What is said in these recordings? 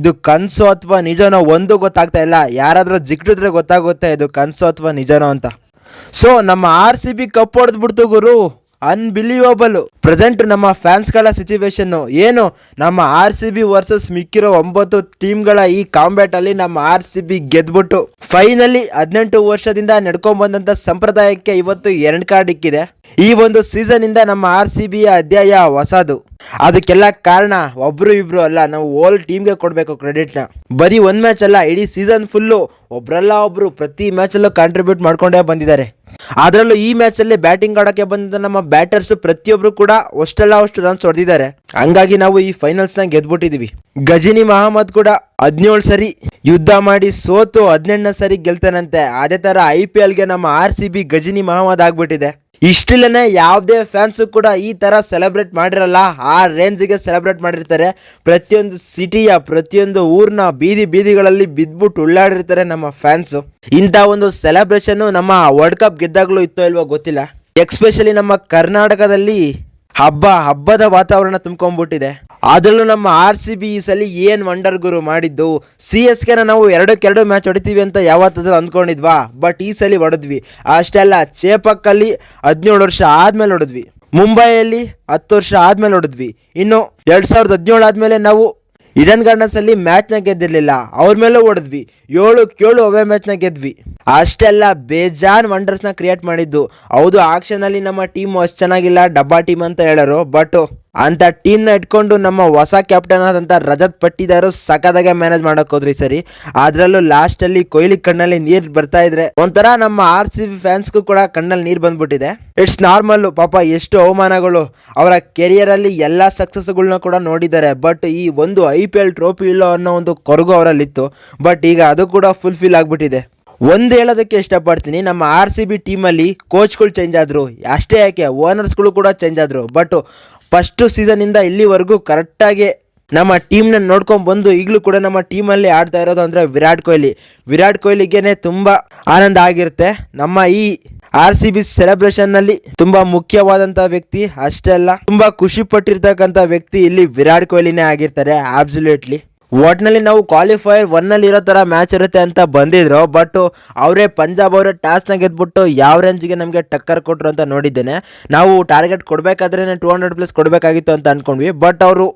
ಇದು ಕನ್ಸು ಅಥವಾ ನಿಜನೋ ಒಂದು ಗೊತ್ತಾಗ್ತಾ ಇಲ್ಲ. ಯಾರಾದ್ರೂ ಜಿಕ್ಕಿದ್ರೆ ಗೊತ್ತಾಗುತ್ತೆ ಇದು ಕನ್ಸು ಅಥವಾ ನಿಜನೋ ಅಂತ. ಸೊ ನಮ್ಮ RCB ಕಪ್ ಹೊಡೆದ್ಬಿಡ್ತು ಗುರು, ಅನ್ಬಿಲೀವಬಲ್. ಪ್ರೆಸೆಂಟ್ ನಮ್ಮ ಫ್ಯಾನ್ಸ್ಗಳ ಸಿಚುವೇಶನ್ ಏನು, ನಮ್ಮ RCB ವರ್ಸಸ್ ಮಿಕ್ಕಿರೋ 9 ಟೀಮ್ಗಳ ಈ ಕಾಂಬ್ಯಾಟ್ ಅಲ್ಲಿ ನಮ್ಮ RCB ಗೆದ್ಬಿಟ್ಟು ಫೈನಲಿ 18 ವರ್ಷದಿಂದ ನಡ್ಕೊಂಡ್ ಬಂದಂತ ಸಂಪ್ರದಾಯಕ್ಕೆ ಇವತ್ತು 2 ಕಾರ್ಡ್ ಇಕ್ಕಿದೆ. ಈ ಒಂದು ಸೀಸನ್ ಇಂದ ನಮ್ಮ RCB ಅಧ್ಯಾಯ ಹೊಸದು. ಅದಕ್ಕೆಲ್ಲ ಕಾರಣ ಒಬ್ರು ಇಬ್ರು ಅಲ್ಲ, ನಾವು ಹೋಲ್ ಟೀಮ್ಗೆ ಕೊಡಬೇಕು ಕ್ರೆಡಿಟ್ನ. ಬರೀ ಒಂದ್ ಮ್ಯಾಚ್ ಅಲ್ಲ, ಇಡೀ ಸೀಸನ್ ಫುಲ್ಲು ಒಬ್ರಲ್ಲ ಒಬ್ರು ಪ್ರತಿ ಮ್ಯಾಚಲ್ಲೂ ಕಾಂಟ್ರಿಬ್ಯೂಟ್ ಮಾಡ್ಕೊಂಡೇ ಬಂದಿದ್ದಾರೆ. ಅದರಲ್ಲೂ ಈ ಮ್ಯಾಚಲ್ಲಿ ಬ್ಯಾಟಿಂಗ್ ಆಡೋಕ್ಕೆ ಬಂದ ನಮ್ಮ ಬ್ಯಾಟರ್ಸ್ ಪ್ರತಿಯೊಬ್ರು ಕೂಡ ಅಷ್ಟು ರನ್ಸ್ ಹೊಡೆದಿದ್ದಾರೆ. ಹಂಗಾಗಿ ನಾವು ಈ ಫೈನಲ್ಸ್ನ ಗೆದ್ಬಿಟ್ಟಿದೀವಿ. ಗಜಿನಿ ಮಹಮ್ಮದ್ ಕೂಡ 17 ಸರಿ ಯುದ್ಧ ಮಾಡಿ ಸೋತು 18ನೇ ಸರಿ ಗೆಲ್ತಾನಂತೆ. ಅದೇ ತರ IPLಗೆ ನಮ್ಮ RCB ಗಜಿನಿ ಮಹಮ್ಮದ್ ಆಗ್ಬಿಟ್ಟಿದೆ. ಇಷ್ಟಿಲ್ಲನೆ ಯಾವುದೇ ಫ್ಯಾನ್ಸು ಕೂಡ ಈ ತರ ಸೆಲೆಬ್ರೇಟ್ ಮಾಡಿರಲ್ಲ, ಆ ರೇಂಜ್ಗೆ ಸೆಲೆಬ್ರೇಟ್ ಮಾಡಿರ್ತಾರೆ. ಪ್ರತಿಯೊಂದು ಸಿಟಿಯ ಪ್ರತಿಯೊಂದು ಊರ್ನ ಬೀದಿಗಳಲ್ಲಿ ಬಿದ್ಬಿಟ್ಟು ಉಳ್ಳಾಡಿರ್ತಾರೆ ನಮ್ಮ ಫ್ಯಾನ್ಸು. ಇಂಥ ಒಂದು ಸೆಲೆಬ್ರೇಷನ್ ನಮ್ಮ ವರ್ಲ್ಡ್ ಕಪ್ ಗೆದ್ದಾಗ್ಲೂ ಇತ್ತೋ ಇಲ್ವೋ ಗೊತ್ತಿಲ್ಲ. ಎಕ್ಸ್ಪೆಷಲಿ ನಮ್ಮ ಕರ್ನಾಟಕದಲ್ಲಿ ಹಬ್ಬದ ವಾತಾವರಣ ತುಂಬ್ಕೊಂಡ್ಬಿಟ್ಟಿದೆ. ಅದರಲ್ಲೂ ನಮ್ಮ RCB ಈ ಸಲ ಏನ್ ವಂಡರ್ ಗುರು ಮಾಡಿದ್ದು. CSKನ ನಾವು 2-2 ಮ್ಯಾಚ್ ಹೊಡಿತೀವಿ ಅಂತ ಯಾವತ್ತಾದ್ರೂ ಅಂದ್ಕೊಂಡಿದ್ವಾ, ಬಟ್ ಈ ಸಲ ಹೊಡೆದ್ವಿ. ಅಷ್ಟೆಲ್ಲ ಚೇಪಕ್ಕಲ್ಲಿ 17 ವರ್ಷ ಆದ್ಮೇಲೆ ಹೊಡೆದ್ವಿ, ಮುಂಬೈಯಲ್ಲಿ 10 ವರ್ಷ ಆದ್ಮೇಲೆ ಹೊಡೆದ್ವಿ. ಇನ್ನು 2017 ಆದ್ಮೇಲೆ ನಾವು ಈಡನ್ ಗಾರ್ಡನ್ಸ್ ಅಲ್ಲಿ ಮ್ಯಾಚ್ ನ ಗೆದ್ದಿರ್ಲಿಲ್ಲ, ಅವ್ರ ಮೇಲೂ ಹೊಡೆದ್ವಿ. 7-7 ಅವೇ ಮ್ಯಾಚ್ ನ ಗೆದ್ವಿ. ಅಷ್ಟೆಲ್ಲ ಬೇಜಾನ್ ವಂಡರ್ಸ್ ನ ಕ್ರಿಯೇಟ್ ಮಾಡಿದ್ದು. ಹೌದು, ಆಕ್ಷನ್ ಅಲ್ಲಿ ನಮ್ಮ ಟೀಮ್ ಅಷ್ಟು ಚೆನ್ನಾಗಿಲ್ಲ, ಡಬ್ಬಾ ಟೀಮ್ ಅಂತ ಹೇಳೋರು. ಬಟ್ ಅಂತ ಟೀಮ್ ನ ಇಟ್ಕೊಂಡು ನಮ್ಮ ಹೊಸ ಕ್ಯಾಪ್ಟನ್ ಆದಂತ ರಜತ್ ಪಟ್ಟಿದಾರು ಸಖತ್ತಾಗೆ ಮ್ಯಾನೇಜ್ ಮಾಡಕ್ ಹೋದ್ರಿ ಸರಿ. ಅದ್ರಲ್ಲೂ ಲಾಸ್ಟ್ ಅಲ್ಲಿ ಕೊಹ್ಲಿ ಕಣ್ಣಲ್ಲಿ ನೀರ್ ಬರ್ತಾ ಇದ್ರೆ ಒಂಥರ ನಮ್ಮ RCB ಫ್ಯಾನ್ಸ್ಗೂ ಕೂಡ ಕಣ್ಣಲ್ಲಿ ನೀರ್ ಬಂದ್ಬಿಟ್ಟಿದೆ. It's normal. ಪಾಪ ಎಷ್ಟು ಅವಮಾನಗಳು, ಅವರ ಕೆರಿಯರ್ ಅಲ್ಲಿ ಎಲ್ಲಾ ಸಕ್ಸಸ್ಗಳನ್ನ ಕೂಡ ನೋಡಿದ್ದಾರೆ. ಬಟ್ ಈ ಒಂದು IPL ಟ್ರೋಫಿ ಇಲ್ಲ ಅನ್ನೋ ಒಂದು ಕೊರಗು ಅವರಲ್ಲಿತ್ತು. ಬಟ್ ಈಗ ಅದು ಕೂಡ ಫುಲ್ಫಿಲ್ ಆಗ್ಬಿಟ್ಟಿದೆ. ಒಂದು ಹೇಳೋದಕ್ಕೆ ಇಷ್ಟಪಡ್ತೀನಿ, ನಮ್ಮ RCB ಟೀಮಲ್ಲಿ ಕೋಚ್ಗಳು ಚೇಂಜ್ ಆದ್ರು, ಅಷ್ಟೇ ಯಾಕೆ ಓನರ್ಸ್ಗಳು ಕೂಡ ಚೇಂಜ್ ಆದ್ರು. ಬಟ್ ಫಸ್ಟ್ ಸೀಸನ್ ಇಂದ ಇಲ್ಲಿವರೆಗೂ ಕರೆಕ್ಟಾಗಿ ನಮ್ಮ ಟೀಮ್ನ ನೋಡ್ಕೊಂಡು ಬಂದು ಈಗಲೂ ಕೂಡ ನಮ್ಮ ಟೀಮಲ್ಲಿ ಆಡ್ತಾ ಇರೋದು ಅಂದರೆ ವಿರಾಟ್ ಕೊಹ್ಲಿಗೇನೆ ತುಂಬ ಆನಂದ ಆಗಿರುತ್ತೆ. ನಮ್ಮ ಈ RCB ಸೆಲೆಬ್ರೇಷನ್ನಲ್ಲಿ ತುಂಬ ಮುಖ್ಯವಾದಂಥ ವ್ಯಕ್ತಿ ಅಷ್ಟೇ ಅಲ್ಲ, ತುಂಬ ಖುಷಿ ಪಟ್ಟಿರ್ತಕ್ಕಂಥ ವ್ಯಕ್ತಿ ಇಲ್ಲಿ ವಿರಾಟ್ ಕೊಹ್ಲಿನೇ ಆಗಿರ್ತಾರೆ. ಆಬ್ಸಲ್ಯೂಟ್ಲಿ. ಒಟ್ನಲ್ಲಿ ನಾವು ಕ್ವಾಲಿಫೈಯರ್ 1 ಇರೋ ಥರ ಮ್ಯಾಚ್ ಇರುತ್ತೆ ಅಂತ ಬಂದಿದ್ರು. ಬಟ್ ಅವರೇ ಪಂಜಾಬ್ ಅವರೇ ಟಾಸ್ನ ಗೆದ್ಬಿಟ್ಟು ಯಾವ ರೇಂಜ್ಗೆ ನಮಗೆ ಟಕ್ಕರ್ ಕೊಟ್ಟರು ಅಂತ ನೋಡಿದ್ದೇನೆ. ನಾವು ಟಾರ್ಗೆಟ್ ಕೊಡಬೇಕಾದ್ರೆ 200+ ಕೊಡಬೇಕಾಗಿತ್ತು ಅಂತ ಅಂದ್ಕೊಂಡ್ವಿ. ಬಟ್ ಅವರು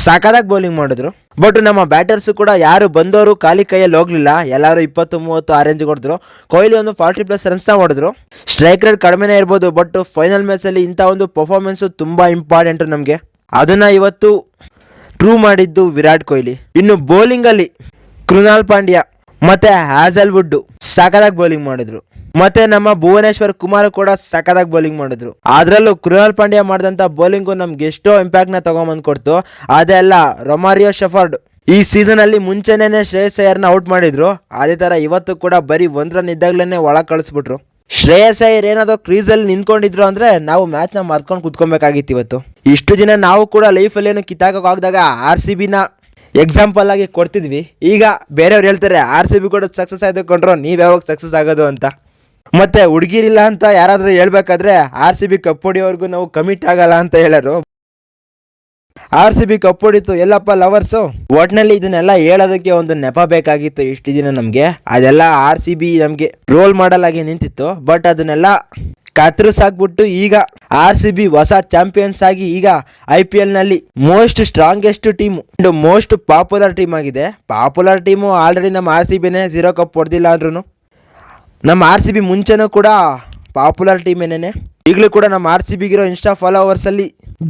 ಸಖತ್ತಾಗಿ ಬೌಲಿಂಗ್ ಮಾಡಿದ್ರು. ಬಟ್ ನಮ್ಮ ಬ್ಯಾಟರ್ಸ್ ಕೂಡ ಯಾರು ಬಂದವರು ಖಾಲಿ ಕೈಯಲ್ಲಿ ಹೋಗ್ಲಿಲ್ಲ, ಎಲ್ಲರೂ 20-30 ಆ ರೇಂಜ್ ಹೊಡೆದ್ರು. ಕೊಹ್ಲಿ ಒಂದು 40+ ರನ್ಸ್ನ ಹೊಡೆದ್ರು. ಸ್ಟ್ರೈಕ್ ರೇಟ್ ಕಡಿಮೆನೇ ಇರ್ಬೋದು, ಬಟ್ ಫೈನಲ್ ಮ್ಯಾಚಲ್ಲಿ ಇಂಥ ಒಂದು ಪರ್ಫಾರ್ಮೆನ್ಸು ತುಂಬ ಇಂಪಾರ್ಟೆಂಟು ನಮಗೆ. ಅದನ್ನು ಇವತ್ತು ಪ್ರೂವ್ ಮಾಡಿದ್ದು ವಿರಾಟ್ ಕೊಹ್ಲಿ. ಇನ್ನು ಬೌಲಿಂಗ್ ಅಲ್ಲಿ ಕೃನಾಲ್ ಪಾಂಡ್ಯ ಮತ್ತೆ ಹ್ಯಾಸಲ್ವುಡ್ ಸಖತ್ತಾಗಿ ಬೌಲಿಂಗ್ ಮಾಡಿದ್ರು. ಮತ್ತೆ ನಮ್ಮ ಭುವನೇಶ್ವರ್ ಕುಮಾರ್ ಕೂಡ ಸಖತ್ತಾಗಿ ಬೌಲಿಂಗ್ ಮಾಡಿದ್ರು. ಅದರಲ್ಲೂ ಕೃನಾಲ್ ಪಾಂಡ್ಯ ಮಾಡಿದಂತ ಬೌಲಿಂಗು ನಮ್ಗೆ ಎಷ್ಟೋ ಇಂಪ್ಯಾಕ್ಟ್ ನ ತಗೊಂಬಂದ್ ಕೊಡ್ತು. ಅದೆಲ್ಲ ರೊಮಾರಿಯೋ ಶೆಫರ್ಡ್ ಈ ಸೀಸನ್ ಅಲ್ಲಿ ಮುಂಚೆನೇ ಶ್ರೇಯಸ್ ಅಯ್ಯರ್ನ ಔಟ್ ಮಾಡಿದ್ರು. ಅದೇ ತರ ಇವತ್ತು ಕೂಡ ಬರೀ 1 ರನ್ ಇದ್ದಾಗ್ಲೇನೆ ಒಳಗೆ ಕಳಿಸ್ಬಿಟ್ರು. ಶ್ರೇಯಸ್ ಅಯ್ಯರ್ ಏನಾದ್ರು ಕ್ರೀಸಲ್ಲಿ ನಿಂತ್ಕೊಂಡಿದ್ರು ಅಂದ್ರೆ ನಾವು ಮ್ಯಾಚ್ನ ಮರ್ತ್ಕೊಂಡು ಕುತ್ಕೊಬೇಕಾಗಿತ್ತು ಇವತ್ತು. ಇಷ್ಟು ದಿನ ನಾವು ಕೂಡ ಲೈಫಲ್ಲಿ ಏನು ಕಿತ್ತಾಕಾಗದಾಗ RCBನ ಎಕ್ಸಾಂಪಲ್ ಆಗಿ ಕೊಡ್ತಿದ್ವಿ. ಈಗ ಬೇರೆಯವ್ರು ಹೇಳ್ತಾರೆ RCB ಕೂಡ ಸಕ್ಸಸ್ ಆಯ್ತು ಕೊಂಡ್ರು, ನೀವು ಯಾವಾಗ ಸಕ್ಸಸ್ ಆಗೋದು ಅಂತ. ಮತ್ತೆ ಹುಡುಗಿರಿಲ್ಲ ಅಂತ ಯಾರಾದರೂ ಹೇಳ್ಬೇಕಾದ್ರೆ RCB ಕಪ್ ಹೊಡಿಯೋವರೆಗೂ ನಾವು ಕಮಿಟ್ ಆಗಲ್ಲ ಅಂತ ಹೇಳೋರು. RCB ಕಪ್ ಹೊಡಿತು, ಎಲ್ಲಪ್ಪ ಲವರ್ಸು. ಒಟ್ನಲ್ಲಿ ಇದನ್ನೆಲ್ಲ ಹೇಳೋದಕ್ಕೆ ಒಂದು ನೆಪ ಬೇಕಾಗಿತ್ತು ಇಷ್ಟು ದಿನ ನಮಗೆ. ಅದೆಲ್ಲ RCB ನಮಗೆ ರೋಲ್ ಮಾಡಲ್ ಆಗಿ ನಿಂತಿತ್ತು. ಬಟ್ ಅದನ್ನೆಲ್ಲ ಕತ್ತರಿಸಾಕ್ಬಿಟ್ಟು ಈಗ RCB ಹೊಸ ಚಾಂಪಿಯನ್ಸ್ ಆಗಿ ಈಗ IPL ನಲ್ಲಿ most strongest team and most popular team ಆಗಿದೆ. ಪಾಪ್ಯುಲರ್ ಟೀಮು ಆಲ್ರೆಡಿ ನಮ್ಮ RCBನೇ 0 ಕಪ್ ಹೊಡೆದಿಲ್ಲ ಅಂದ್ರೂ ನಮ್ಮ RCB ಮುಂಚೆನೂ ಕೂಡ ಪಾಪ್ಯುಲರ್ ಟೀಮ್ ಏನೇನೆ. ಈಗಲೂ ಕೂಡ ನಮ್ಮ RCBಗಿರೋ ಇನ್ಸ್ಟಾ ಫಾಲೋವರ್ಸ್ ಅಲ್ಲಿ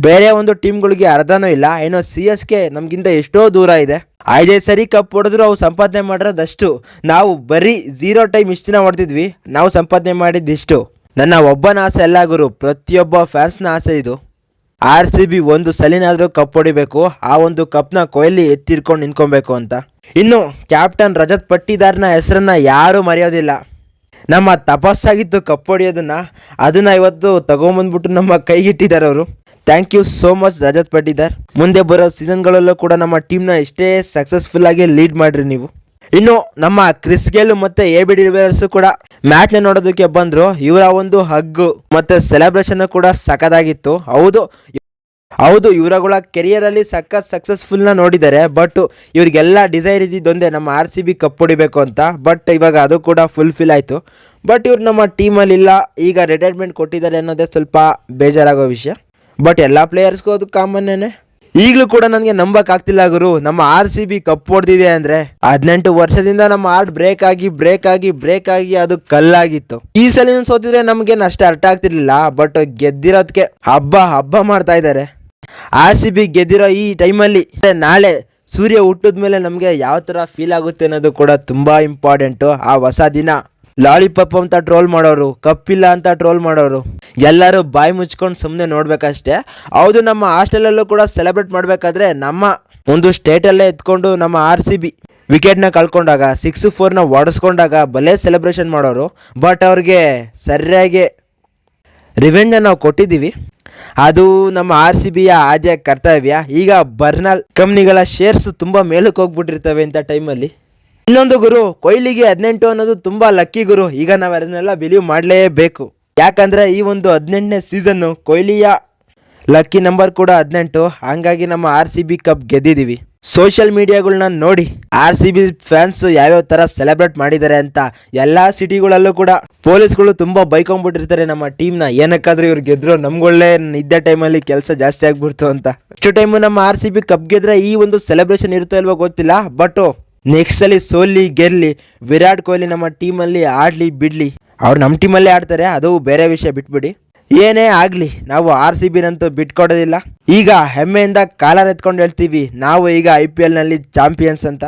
ಬೇರೆ ಒಂದು ಟೀಮ್ಗಳಿಗೆ ಅರ್ಧನೂ ಇಲ್ಲ. ಏನೋ CSK ನಮ್ಗಿಂತ ಎಷ್ಟೋ ದೂರ ಇದೆ. 5 ಸರಿ ಕಪ್ ಹೊಡೆದ್ರು ಅವು ಸಂಪಾದನೆ ಮಾಡಿರೋದಷ್ಟು, ನಾವು ಬರೀ 0 ಟೈಮ್ ಇಷ್ಟು ದಿನ ಹೊಡೆದಿದ್ವಿ, ನಾವು ಸಂಪಾದನೆ ಮಾಡಿದ್ದಿಷ್ಟು. ನನ್ನ ಒಬ್ಬನ ಆಸೆ ಅಲ್ಲ ಗುರು, ಪ್ರತಿಯೊಬ್ಬ ಫ್ಯಾನ್ಸ್ನ ಆಸೆ ಇದು. RCB ಒಂದು ಸಲಿನಾದ್ರೂ ಕಪ್ ಹೊಡಿಬೇಕು, ಆ ಒಂದು ಕಪ್ನ ಕೊಹ್ಲಿ ಎತ್ತಿಡ್ಕೊಂಡು ನಿಂತ್ಕೊಬೇಕು ಅಂತ. ಇನ್ನು ಕ್ಯಾಪ್ಟನ್ ರಜತ್ ಪಟ್ಟಿದಾರ್ನ ಹೆಸರನ್ನ ಯಾರು ಮರೆಯೋದಿಲ್ಲ. ನಮ್ಮ ತಪಸ್ಸಾಗಿತ್ತು ಕಪ್ ಹೊಡಿಯೋದನ್ನ, ಅದನ್ನ ಇವತ್ತು ತಗೊಂಬಂದ್ಬಿಟ್ಟು ನಮ್ಮ ಕೈಗಿಟ್ಟಿದ್ದಾರೆ ಅವರು. Thank you so much Rajat Patidar. ಮುಂದೆ ಬರೋ ಸೀಸನ್ಗಳಲ್ಲೂ ಕೂಡ ನಮ್ಮ ಟೀಮ್ನ ಎಷ್ಟೇ ಸಕ್ಸಸ್ಫುಲ್ ಆಗಿ ಲೀಡ್ ಮಾಡ್ರಿ ನೀವು. ಇನ್ನು ನಮ್ಮ ಕ್ರಿಸ್ ಗೇಲ್ ಮತ್ತೆ AB ಡಿ ವಿಲಿಯರ್ಸ್ ಕೂಡ ಮ್ಯಾಚ್ನ ನೋಡೋದಕ್ಕೆ ಬಂದ್ರು. ಇವರ ಒಂದು ಹಗ್ ಮತ್ತೆ ಸೆಲೆಬ್ರೇಷನ್ ಕೂಡ ಸಖತ್ತಾಗಿತ್ತು. ಹೌದು, ಹೌದು, ಇವರುಗಳ ಕೆರಿಯರಲ್ಲಿ ಸಕ್ಸಸ್ಫುಲ್ನ ನೋಡಿದ್ದಾರೆ. ಬಟ್ ಇವ್ರಿಗೆಲ್ಲ ಡಿಸೈರ್ ಇದ್ದಿದ್ದೊಂದೇ ನಮ್ಮ RCB ಕಪ್ ಹೊಡಿಬೇಕು ಅಂತ. ಬಟ್ ಇವಾಗ ಅದು ಕೂಡ ಫುಲ್ಫಿಲ್ ಆಯಿತು. ಬಟ್ ಇವ್ರು ನಮ್ಮ ಟೀಮಲ್ಲಿ ಇಲ್ಲ, ಈಗ ರಿಟೈರ್ಮೆಂಟ್ ಕೊಟ್ಟಿದ್ದಾರೆ ಅನ್ನೋದೇ ಸ್ವಲ್ಪ ಬೇಜಾರಾಗೋ ವಿಷಯ. ಬಟ್ ಎಲ್ಲ ಪ್ಲೇಯರ್ಸ್ಗೂ ಅದು ಕಾಮನ್ನೇ. ಈಗಲೂ ಕೂಡ ನನಗೆ ನಂಬಕ್ಕಾಗ್ತಿಲ್ಲ ಗುರು, ನಮ್ಮ RCB ಕಪ್ ಹೊಡೆದಿದೆ ಅಂದರೆ 18 ವರ್ಷದಿಂದ ನಮ್ಮ ಹಾರ್ಟ್ ಬ್ರೇಕ್ ಆಗಿ ಅದು ಕಲ್ಲಾಗಿತ್ತು. ಈ ಸಲ ಸೋತಿದ್ರೆ ನಮಗೇನು ಅಷ್ಟು ಅರ್ಥ ಆಗ್ತಿರ್ಲಿಲ್ಲ. ಬಟ್ ಗೆದ್ದಿರೋದಕ್ಕೆ ಹಬ್ಬ ಮಾಡ್ತಾ ಇದ್ದಾರೆ. RCB ಗೆದ್ದಿರೋ ಈ ಟೈಮಲ್ಲಿ ನಾಳೆ ಸೂರ್ಯ ಹುಟ್ಟಿದ ಮೇಲೆ ನಮಗೆ ಯಾವ ಥರ ಫೀಲ್ ಆಗುತ್ತೆ ಅನ್ನೋದು ಕೂಡ ತುಂಬ ಇಂಪಾರ್ಟೆಂಟು. ಆ ಹೊಸ ದಿನ ಲಾಲಿಪಾಪ್ ಅಂತ ಟ್ರೋಲ್ ಮಾಡೋರು, ಕಪ್ಪಿಲ್ಲ ಅಂತ ಟ್ರೋಲ್ ಮಾಡೋರು, ಎಲ್ಲರೂ ಬಾಯಿ ಮುಚ್ಕೊಂಡು ಸುಮ್ಮನೆ ನೋಡ್ಬೇಕಷ್ಟೇ. ಹೌದು, ನಮ್ಮ ಹಾಸ್ಟೆಲಲ್ಲೂ ಕೂಡ ಸೆಲೆಬ್ರೇಟ್ ಮಾಡಬೇಕಾದ್ರೆ ನಮ್ಮ ಒಂದು ಸ್ಟೇಟಲ್ಲೇ ಎತ್ಕೊಂಡು ನಮ್ಮ RCB ವಿಕೆಟ್ನ ಕಳ್ಕೊಂಡಾಗ 6-4ನ ಹೊಡೆಸ್ಕೊಂಡಾಗ ಭಲೇ ಸೆಲೆಬ್ರೇಷನ್ ಮಾಡೋರು. ಬಟ್ ಅವ್ರಿಗೆ ಸರಿಯಾಗಿ ರಿವೆಂಜನ್ನು ನಾವು ಕೊಟ್ಟಿದ್ದೀವಿ. ಅದು ನಮ್ಮ RCBಯ ಆದ್ಯ ಕರ್ತವ್ಯ. ಈಗ ಬರ್ನಾಲ್ ಕಂಪ್ನಿಗಳ ಶೇರ್ಸ್ ತುಂಬ ಮೇಲಕ್ಕೆ ಹೋಗ್ಬಿಟ್ಟಿರ್ತವೆ ಇಂಥ ಟೈಮಲ್ಲಿ. ಇನ್ನೊಂದು ಗುರು, ಕೊಹ್ಲಿಗೆ 18 ಅನ್ನೋದು ತುಂಬ ಲಕ್ಕಿ ಗುರು. ಈಗ ನಾವು ಅದನ್ನೆಲ್ಲ ಬಿಲೀವ್ ಮಾಡಲೇಬೇಕು. ಯಾಕಂದರೆ ಈ ಒಂದು 18ನೇ ಸೀಸನ್ನು ಕೊಹ್ಲಿಯ ಲಕ್ಕಿ ನಂಬರ್ ಕೂಡ 18. ಹಂಗಾಗಿ ನಮ್ಮ RCB ಕಪ್ ಗೆದ್ದಿದ್ದೀವಿ. ಸೋಷಿಯಲ್ ಮೀಡಿಯಾಗಳನ್ನ ನೋಡಿ RCB ಫ್ಯಾನ್ಸು ಯಾವ್ಯಾವ ಥರ ಸೆಲೆಬ್ರೇಟ್ ಮಾಡಿದ್ದಾರೆ ಅಂತ. ಎಲ್ಲ ಸಿಟಿಗಳಲ್ಲೂ ಕೂಡ ಪೊಲೀಸ್ಗಳು ತುಂಬ ಬೈಕೊಂಡ್ಬಿಟ್ಟಿರ್ತಾರೆ ನಮ್ಮ ಟೀಮ್ನ. ಏನಕ್ಕಾದ್ರೂ ಇವ್ರು ಗೆದ್ರು, ನಮ್ಗೊಳ್ಳೆ ಇದ್ದ ಟೈಮಲ್ಲಿ ಕೆಲಸ ಜಾಸ್ತಿ ಆಗ್ಬಿಡ್ತು ಅಂತ. ಇಷ್ಟು ಟೈಮು ನಮ್ಮ RCB ಕಪ್ ಗೆದ್ರೆ ಈ ಒಂದು ಸೆಲೆಬ್ರೇಷನ್ ಇರುತ್ತೋ ಇಲ್ವೋ ಗೊತ್ತಿಲ್ಲ. ಬಟ್ ನೆಕ್ಸ್ಟ್ ಸಲ ಸೋಲಿ ಗೆಲ್ಲಿ ವಿರಾಟ್ ಕೊಹ್ಲಿ ನಮ್ಮ ಟೀಮಲ್ಲಿ ಆಡಲಿ ಬಿಡಲಿ, ಅವ್ರು ನಮ್ಮ ಟೀಮಲ್ಲೇ ಆಡ್ತಾರೆ, ಅದು ಬೇರೆ ವಿಷಯ, ಬಿಟ್ಬಿಡಿ. ಏನೇ ಆಗಲಿ ನಾವು RCBನಂತೂ ಬಿಟ್ಕೊಡೋದಿಲ್ಲ. ಈಗ ಹೆಮ್ಮೆಯಿಂದ ಕಾಲರ್ ಎತ್ಕೊಂಡು ಹೇಳ್ತೀವಿ, ನಾವು ಈಗ IPLನಲ್ಲಿ ಚಾಂಪಿಯನ್ಸ್ ಅಂತ.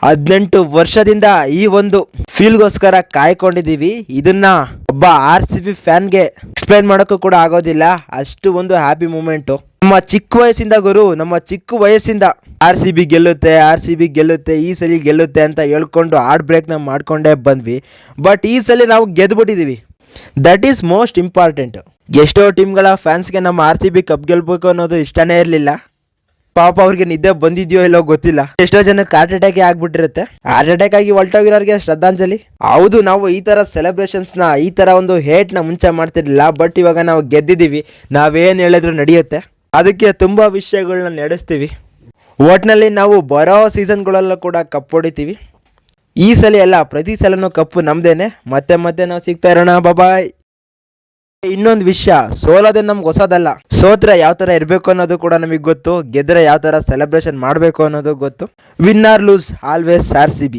18 ವರ್ಷದಿಂದ ಈ ಒಂದು ಫೀಲ್ಗೋಸ್ಕರ ಕಾಯ್ಕೊಂಡಿದ್ದೀವಿ. ಇದನ್ನ ಒಬ್ಬ RCB ಫ್ಯಾನ್ಗೆ ಎಕ್ಸ್ಪ್ಲೈನ್ ಮಾಡೋಕ್ಕೂ ಕೂಡ ಆಗೋದಿಲ್ಲ. ಅಷ್ಟು ಒಂದು ಹ್ಯಾಪಿ ಮೂಮೆಂಟು. ನಮ್ಮ ಚಿಕ್ಕ ವಯಸ್ಸಿಂದ ಗುರು, ನಮ್ಮ ಚಿಕ್ಕ ವಯಸ್ಸಿಂದ RCB ಗೆಲ್ಲುತ್ತೆ, ಈ ಸಲ ಗೆಲ್ಲುತ್ತೆ ಅಂತ ಹೇಳ್ಕೊಂಡು ಹಾರ್ಟ್ ಬ್ರೇಕ್ನ ಮಾಡ್ಕೊಂಡೇ ಬಂದ್ವಿ. ಬಟ್ ಈ ಸಲ ನಾವು ಗೆದ್ದುಬಿಟ್ಟಿದ್ದೀವಿ. That is most important. ಎಷ್ಟೋ ಟೀಮ್ಗಳ ಫ್ಯಾನ್ಸ್ಗೆ ನಮ್ಮ RCB ಕಪ್ ಗೆಲ್ಬೇಕು ಅನ್ನೋದು ಇಷ್ಟನೇ ಇರಲಿಲ್ಲ. ಪಾಪ ಅವ್ರಿಗೆ ನಿದ್ದೆ ಬಂದಿದೆಯೋ ಇಲ್ಲೋ ಗೊತ್ತಿಲ್ಲ. ಎಷ್ಟೋ ಜನಕ್ಕೆ ಹಾರ್ಟ್ ಅಟ್ಯಾಕೇ ಆಗ್ಬಿಟ್ಟಿರುತ್ತೆ. ಹಾರ್ಟ್ ಅಟ್ಯಾಕ್ ಆಗಿ ಹೊರಟೋಗಿರೋರಿಗೆ ಶ್ರದ್ಧಾಂಜಲಿ. ಹೌದು, ನಾವು ಈ ಥರ ಸೆಲೆಬ್ರೇಷನ್ಸ್ನ, ಈ ಥರ ಒಂದು ಹೇಟ್ನ ಮುಂಚೆ ಮಾಡ್ತಿರ್ಲಿಲ್ಲ. ಬಟ್ ಇವಾಗ ನಾವು ಗೆದ್ದಿದ್ದೀವಿ, ನಾವೇನು ಹೇಳಿದ್ರು ನಡೆಯುತ್ತೆ. ಅದಕ್ಕೆ ತುಂಬ ವಿಷಯಗಳನ್ನ ನಡೆಸ್ತೀವಿ. ಒಟ್ಟಿನಲ್ಲಿ ನಾವು ಬರೋ ಸೀಸನ್ಗಳಲ್ಲೂ ಕೂಡ ಕಪ್ ಹೊಡಿತೀವಿ. ಈ ಸಲ ಎಲ್ಲ, ಪ್ರತಿ ಸಲನೂ ಕಪ್ಪು ನಮ್ದೇನೆ. ಮತ್ತೆ ನಾವು ಸಿಗ್ತಾ ಇರೋಣ. ಬಾಯ್. ಇನ್ನೊಂದು ವಿಷಯ, ಸೋಲೋದೇ ನಮ್ಗೆ ಹೊಸದಲ್ಲ. ಸೋತ್ರೆ ಯಾವ ಥರ ಇರಬೇಕು ಅನ್ನೋದು ಕೂಡ ನಮಗೆ ಗೊತ್ತು, ಗೆದ್ರೆ ಯಾವ ಥರ ಸೆಲೆಬ್ರೇಷನ್ ಮಾಡಬೇಕು ಅನ್ನೋದು ಗೊತ್ತು. Win or lose, always RCB.